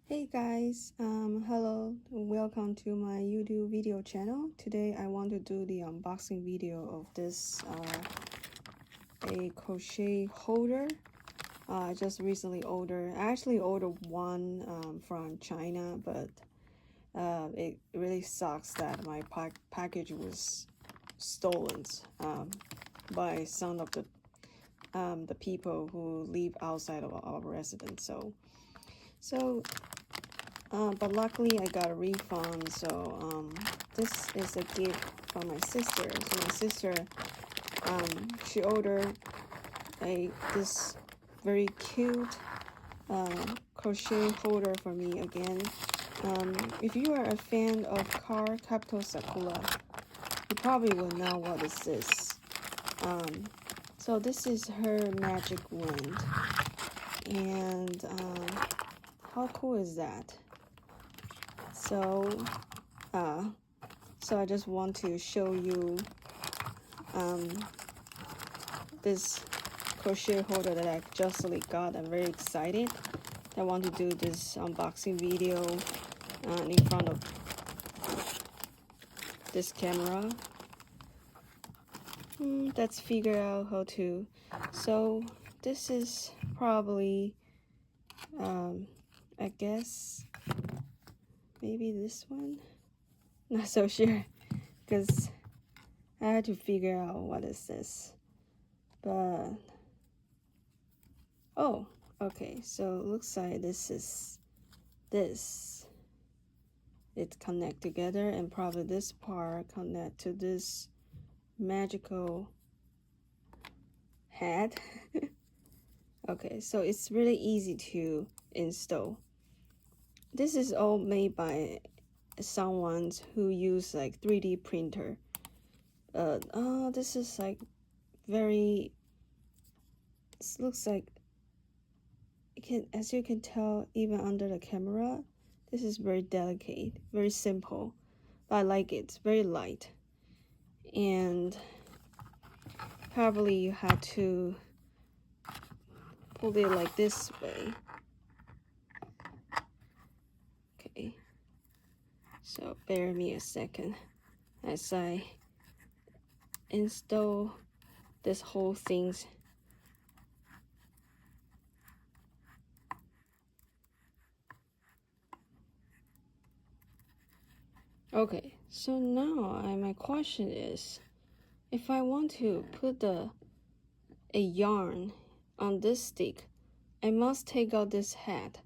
Hey guys, hello, welcome to my YouTube video channel. Today I want to do the unboxing video of this a crochet holder. I just recently ordered. I actually ordered one from China, but it really sucks that my package was stolen by some of the people who live outside of our residence. But luckily I got a refund. So this is a gift from my sister. So my sister, she ordered this very cute crochet holder for me again. If you are a fan of Cardcaptor Sakura, you probably will know what this is. So this is her magic wand, and how cool is that? So I just want to show you this crochet holder that I just got. I'm very excited. I want to do this unboxing video in front of this camera. Let's figure out how to. So this is probably I guess maybe this one. Not so sure, because I had to figure out what is this. But oh, okay, so it looks like this is this. It connect together, and probably this part connect to this magical head. Okay, so it's really easy to install. This is all made by someone who use like 3D printer. This is like very, it looks like as you can tell, even under the camera, this is very delicate, very simple, but I like it. It's very light, and probably you have to pull it like this way. Okay, so bear me a second as I install this whole thing. Okay, so now my question is, if I want to put a yarn on this stick, I must take out this head.